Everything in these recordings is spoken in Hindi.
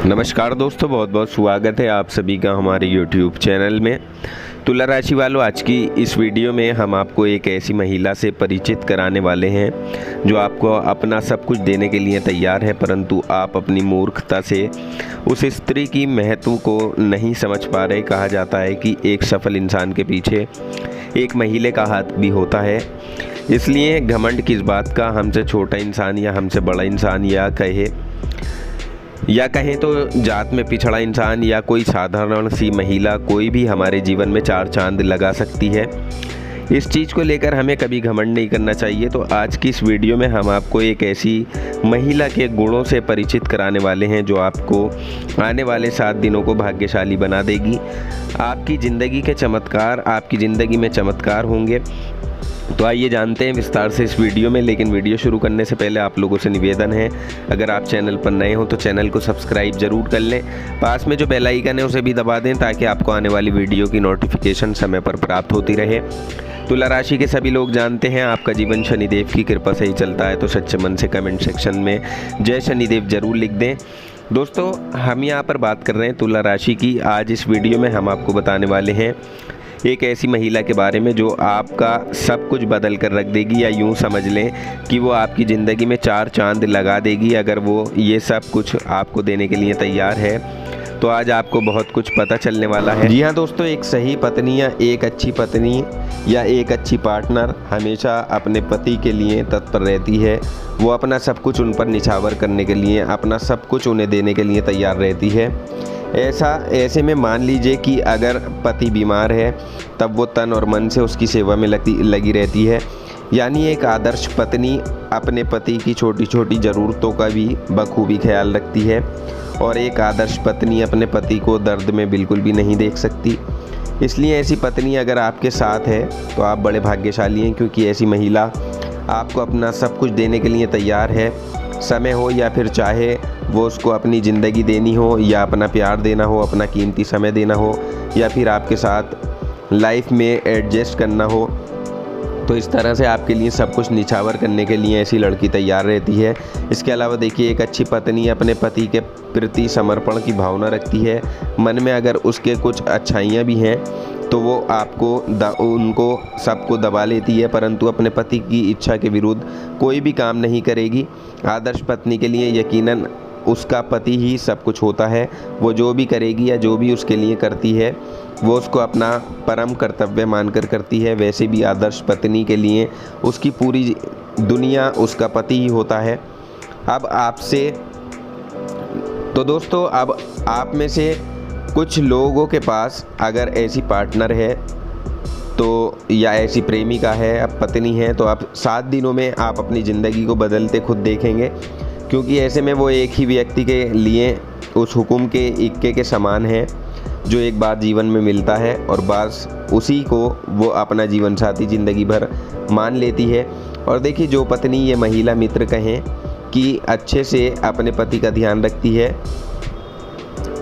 नमस्कार दोस्तों, बहुत बहुत स्वागत है आप सभी का हमारे YouTube चैनल में। तुला राशि वालों, आज की इस वीडियो में हम आपको एक ऐसी महिला से परिचित कराने वाले हैं जो आपको अपना सब कुछ देने के लिए तैयार है, परंतु आप अपनी मूर्खता से उस स्त्री की महत्व को नहीं समझ पा रहे। कहा जाता है कि एक सफल इंसान के पीछे एक महिला का हाथ भी होता है। इसलिए घमंड किस बात का, हमसे छोटा इंसान या हमसे बड़ा इंसान या कहें तो जात में पिछड़ा इंसान या कोई साधारण सी महिला, कोई भी हमारे जीवन में चार चांद लगा सकती है। इस चीज़ को लेकर हमें कभी घमंड नहीं करना चाहिए। तो आज की इस वीडियो में हम आपको एक ऐसी महिला के गुणों से परिचित कराने वाले हैं जो आपको आने वाले 7 दिनों को भाग्यशाली बना देगी। आपकी ज़िंदगी के चमत्कार, आपकी ज़िंदगी में चमत्कार होंगे। तो आइए जानते हैं विस्तार से इस वीडियो में। लेकिन वीडियो शुरू करने से पहले आप लोगों से निवेदन है, अगर आप चैनल पर नए हो तो चैनल को सब्सक्राइब जरूर कर लें। पास में जो बेल आइकन है उसे भी दबा दें ताकि आपको आने वाली वीडियो की नोटिफिकेशन समय पर प्राप्त होती रहे। तुला राशि के सभी लोग जानते हैं आपका जीवन शनिदेव की कृपा से ही चलता है, तो सच्चे मन से कमेंट सेक्शन में जय शनिदेव जरूर लिख दें। दोस्तों, हम यहाँ पर बात कर रहे हैं तुला राशि की। आज इस वीडियो में हम आपको बताने वाले हैं एक ऐसी महिला के बारे में जो आपका सब कुछ बदल कर रख देगी, या यूं समझ लें कि वो आपकी ज़िंदगी में चार चांद लगा देगी अगर वो ये सब कुछ आपको देने के लिए तैयार है। तो आज आपको बहुत कुछ पता चलने वाला है। जी हाँ दोस्तों, एक सही पत्नी या एक अच्छी पत्नी या एक अच्छी पार्टनर हमेशा अपने पति के लिए तत्पर रहती है। वो अपना सब कुछ उन पर निछावर करने के लिए, अपना सब कुछ उन्हें देने के लिए तैयार रहती है। ऐसे में मान लीजिए कि अगर पति बीमार है तब वो तन और मन से उसकी सेवा में लगी रहती है। यानी एक आदर्श पत्नी अपने पति की छोटी छोटी ज़रूरतों का भी बखूबी ख्याल रखती है, और एक आदर्श पत्नी अपने पति को दर्द में बिल्कुल भी नहीं देख सकती। इसलिए ऐसी पत्नी अगर आपके साथ है तो आप बड़े भाग्यशाली हैं, क्योंकि ऐसी महिला आपको अपना सब कुछ देने के लिए तैयार है। समय हो या फिर चाहे वो उसको अपनी ज़िंदगी देनी हो, या अपना प्यार देना हो, अपना कीमती समय देना हो, या फिर आपके साथ लाइफ में एडजस्ट करना हो, तो इस तरह से आपके लिए सब कुछ निछावर करने के लिए ऐसी लड़की तैयार रहती है। इसके अलावा देखिए, एक अच्छी पत्नी अपने पति के प्रति समर्पण की भावना रखती है। मन में अगर उसके कुछ अच्छाइयाँ भी हैं तो वो उनको सबको दबा लेती है, परंतु अपने पति की इच्छा के विरुद्ध कोई भी काम नहीं करेगी। आदर्श पत्नी के लिए यकीनन उसका पति ही सब कुछ होता है। वो जो भी करेगी या जो भी उसके लिए करती है वो उसको अपना परम कर्तव्य मानकर करती है। वैसे भी आदर्श पत्नी के लिए उसकी पूरी दुनिया उसका पति ही होता है। अब आपसे तो दोस्तों, अब आप में से कुछ लोगों के पास अगर ऐसी पार्टनर है तो, या ऐसी प्रेमिका है, अब पत्नी है, तो आप 7 दिनों में आप अपनी ज़िंदगी को बदलते खुद देखेंगे। क्योंकि ऐसे में वो एक ही व्यक्ति के लिए उस हुक्म के इक्के के समान है जो एक बार जीवन में मिलता है, और बस उसी को वो अपना जीवन साथी ज़िंदगी भर मान लेती है। और देखिए, जो पत्नी ये महिला मित्र कहें कि अच्छे से अपने पति का ध्यान रखती है,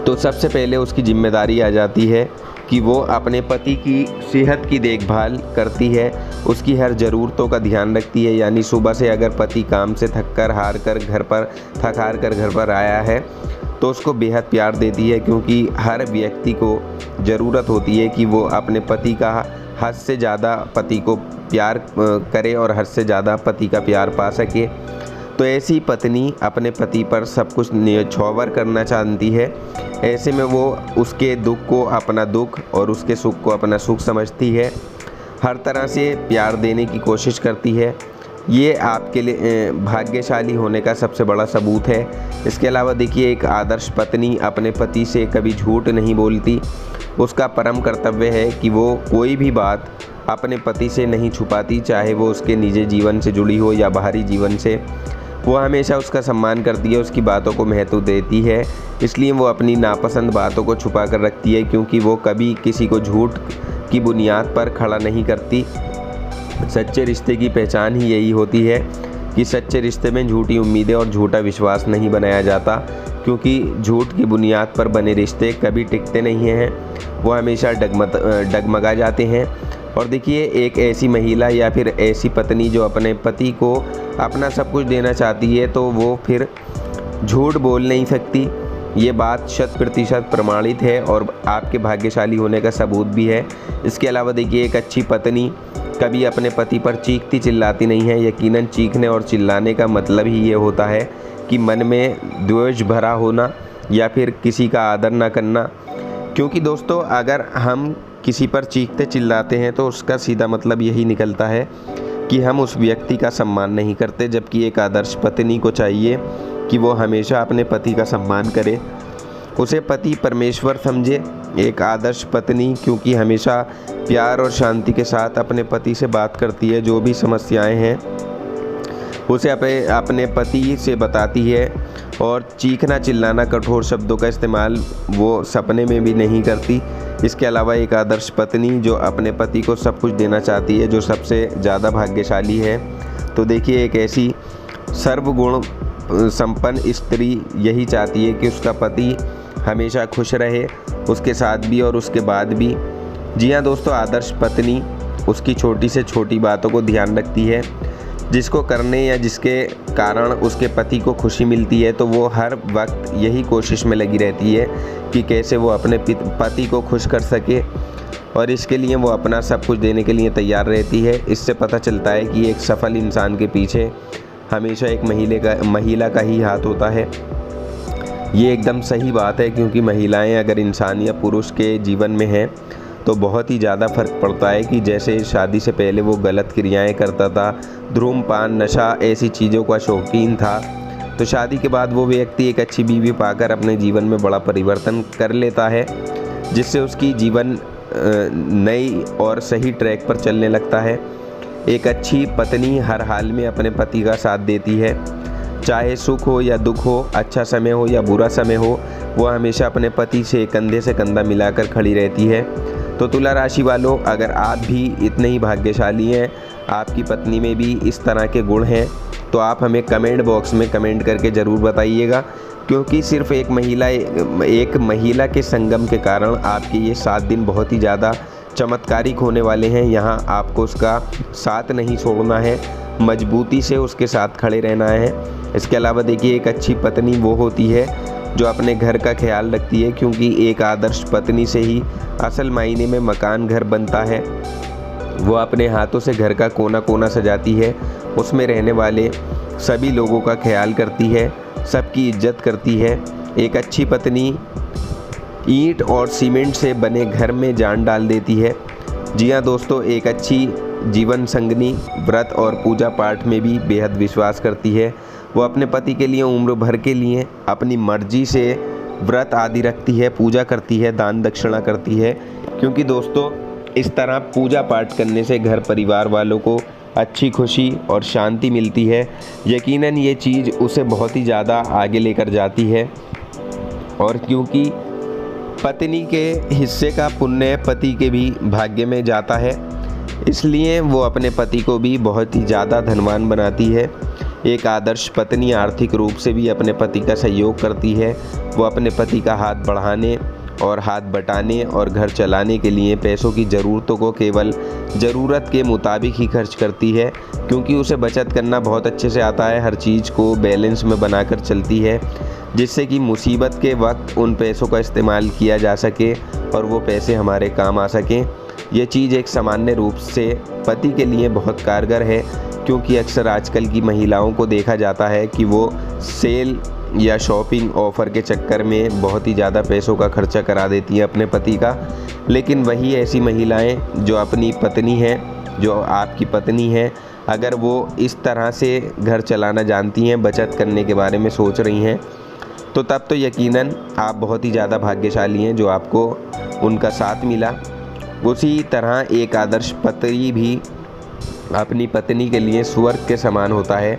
तो सबसे पहले उसकी जिम्मेदारी आ जाती है कि वो अपने पति की सेहत की देखभाल करती है, उसकी हर ज़रूरतों का ध्यान रखती है। यानी सुबह से अगर पति काम से थक हार कर घर पर आया है तो उसको बेहद प्यार देती है, क्योंकि हर व्यक्ति को ज़रूरत होती है कि वो अपने पति का हद से ज़्यादा पति को प्यार करे और हद से ज़्यादा पति का प्यार पा सके। तो ऐसी पत्नी अपने पति पर सब कुछ न्यौछावर करना चाहती है। ऐसे में वो उसके दुख को अपना दुख और उसके सुख को अपना सुख समझती है, हर तरह से प्यार देने की कोशिश करती है। ये आपके लिए भाग्यशाली होने का सबसे बड़ा सबूत है। इसके अलावा देखिए, एक आदर्श पत्नी अपने पति से कभी झूठ नहीं बोलती। उसका परम कर्तव्य है कि वो कोई भी बात अपने पति से नहीं छुपाती, चाहे वो उसके निजी जीवन से जुड़ी हो या बाहरी जीवन से। वो हमेशा उसका सम्मान करती है, उसकी बातों को महत्व देती है। इसलिए वो अपनी नापसंद बातों को छुपा कर रखती है, क्योंकि वो कभी किसी को झूठ की बुनियाद पर खड़ा नहीं करती। सच्चे रिश्ते की पहचान ही यही होती है कि सच्चे रिश्ते में झूठी उम्मीदें और झूठा विश्वास नहीं बनाया जाता, क्योंकि झूठ की बुनियाद पर बने रिश्ते कभी टिकते नहीं हैं, वो हमेशा डगमगा जाते हैं। और देखिए, एक ऐसी महिला या फिर ऐसी पत्नी जो अपने पति को अपना सब कुछ देना चाहती है, तो वो फिर झूठ बोल नहीं सकती, ये बात 100% प्रमाणित है और आपके भाग्यशाली होने का सबूत भी है। इसके अलावा देखिए, एक अच्छी पत्नी कभी अपने पति पर चीखती चिल्लाती नहीं है। यकीनन चीखने और चिल्लाने का मतलब ही ये होता है कि मन में द्वेष भरा होना या फिर किसी का आदर ना करना। क्योंकि दोस्तों, अगर हम किसी पर चीखते चिल्लाते हैं तो उसका सीधा मतलब यही निकलता है कि हम उस व्यक्ति का सम्मान नहीं करते। जबकि एक आदर्श पत्नी को चाहिए कि वो हमेशा अपने पति का सम्मान करे, उसे पति परमेश्वर समझे। एक आदर्श पत्नी क्योंकि हमेशा प्यार और शांति के साथ अपने पति से बात करती है, जो भी समस्याएं हैं उसे अपने पति से बताती है, और चीखना चिल्लाना कठोर शब्दों का इस्तेमाल वो सपने में भी नहीं करती। इसके अलावा एक आदर्श पत्नी जो अपने पति को सब कुछ देना चाहती है, जो सबसे ज़्यादा भाग्यशाली है। तो देखिए, एक ऐसी सर्वगुण संपन्न स्त्री यही चाहती है कि उसका पति हमेशा खुश रहे, उसके साथ भी और उसके बाद भी। जी हाँ दोस्तों, आदर्श पत्नी उसकी छोटी से छोटी बातों को ध्यान रखती है, जिसको करने या जिसके कारण उसके पति को खुशी मिलती है। तो वो हर वक्त यही कोशिश में लगी रहती है कि कैसे वो अपने पति को खुश कर सके, और इसके लिए वो अपना सब कुछ देने के लिए तैयार रहती है। इससे पता चलता है कि एक सफल इंसान के पीछे हमेशा एक महिला का ही हाथ होता है। ये एकदम सही बात है, क्योंकि महिलाएं अगर इंसान या पुरुष के जीवन में हैं तो बहुत ही ज़्यादा फ़र्क पड़ता है। कि जैसे शादी से पहले वो गलत क्रियाएं करता था, धूम्रपान, नशा, ऐसी चीज़ों का शौकीन था, तो शादी के बाद वो व्यक्ति एक अच्छी बीवी पाकर अपने जीवन में बड़ा परिवर्तन कर लेता है, जिससे उसकी जीवन नई और सही ट्रैक पर चलने लगता है। एक अच्छी पत्नी हर हाल में अपने पति का साथ देती है, चाहे सुख हो या दुख हो, अच्छा समय हो या बुरा समय हो, वो हमेशा अपने पति से कंधे से कंधा मिलाकर खड़ी रहती है। तो तुला राशि वालों, अगर आप भी इतने ही भाग्यशाली हैं, आपकी पत्नी में भी इस तरह के गुण हैं, तो आप हमें कमेंट बॉक्स में कमेंट करके ज़रूर बताइएगा। क्योंकि सिर्फ एक महिला के संगम के कारण आपके ये 7 दिन बहुत ही ज़्यादा चमत्कारिक होने वाले हैं। यहाँ आपको उसका साथ नहीं छोड़ना है, मजबूती से उसके साथ खड़े रहना है। इसके अलावा देखिए, एक अच्छी पत्नी वो होती है जो अपने घर का ख्याल रखती है, क्योंकि एक आदर्श पत्नी से ही असल मायने में मकान घर बनता है। वो अपने हाथों से घर का कोना कोना सजाती है, उसमें रहने वाले सभी लोगों का ख्याल करती है, सबकी इज्जत करती है। एक अच्छी पत्नी ईंट और सीमेंट से बने घर में जान डाल देती है। जी हाँ दोस्तों, एक अच्छी जीवन संगनी व्रत और पूजा पाठ में भी बेहद विश्वास करती है। वो अपने पति के लिए उम्र भर के लिए अपनी मर्जी से व्रत आदि रखती है, पूजा करती है, दान दक्षिणा करती है। क्योंकि दोस्तों, इस तरह पूजा पाठ करने से घर परिवार वालों को अच्छी खुशी और शांति मिलती है। यकीनन ये चीज़ उसे बहुत ही ज़्यादा आगे लेकर जाती है, और क्योंकि पत्नी के हिस्से का पुण्य पति के भी भाग्य में जाता है, इसलिए वो अपने पति को भी बहुत ही ज़्यादा धनवान बनाती है। एक आदर्श पत्नी आर्थिक रूप से भी अपने पति का सहयोग करती है। वो अपने पति का हाथ बढ़ाने और हाथ बटाने और घर चलाने के लिए पैसों की ज़रूरतों को केवल ज़रूरत के मुताबिक ही खर्च करती है, क्योंकि उसे बचत करना बहुत अच्छे से आता है। हर चीज़ को बैलेंस में बनाकर चलती है, जिससे कि मुसीबत के वक्त उन पैसों का इस्तेमाल किया जा सके और वो पैसे हमारे काम आ सकें। ये चीज़ एक सामान्य रूप से पति के लिए बहुत कारगर है, क्योंकि अक्सर आजकल की महिलाओं को देखा जाता है कि वो सेल या शॉपिंग ऑफ़र के चक्कर में बहुत ही ज़्यादा पैसों का खर्चा करा देती हैं अपने पति का। लेकिन वही ऐसी महिलाएं जो अपनी पत्नी हैं, जो आपकी पत्नी हैं, अगर वो इस तरह से घर चलाना जानती हैं, बचत करने के बारे में सोच रही हैं, तो तब तो यकीनन आप बहुत ही ज़्यादा भाग्यशाली हैं जो आपको उनका साथ मिला। उसी तरह एक आदर्श पति भी अपनी पत्नी के लिए स्वर्ग के समान होता है।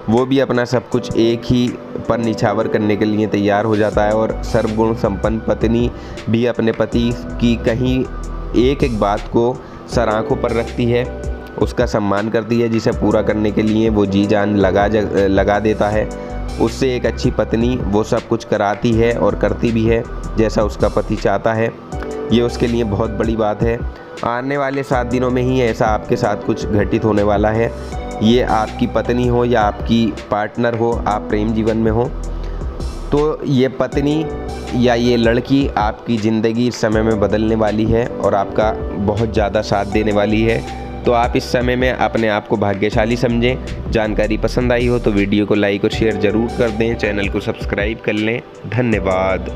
वो भी अपना सब कुछ एक ही पर निछावर करने के लिए तैयार हो जाता है, और सर्वगुण संपन्न पत्नी भी अपने पति की कहीं एक एक बात को सर आँखों पर रखती है, उसका सम्मान करती है, जिसे पूरा करने के लिए वो जी जान लगा देता है। उससे एक अच्छी पत्नी वो सब कुछ कराती है और करती भी है जैसा उसका पति चाहता है। ये उसके लिए बहुत बड़ी बात है। आने वाले 7 दिनों में ही ऐसा आपके साथ कुछ घटित होने वाला है। ये आपकी पत्नी हो या आपकी पार्टनर हो, आप प्रेम जीवन में हो, तो ये पत्नी या ये लड़की आपकी ज़िंदगी इस समय में बदलने वाली है और आपका बहुत ज़्यादा साथ देने वाली है। तो आप इस समय में अपने आप को भाग्यशाली समझें। जानकारी पसंद आई हो तो वीडियो को लाइक और शेयर ज़रूर कर दें, चैनल को सब्सक्राइब कर लें। धन्यवाद।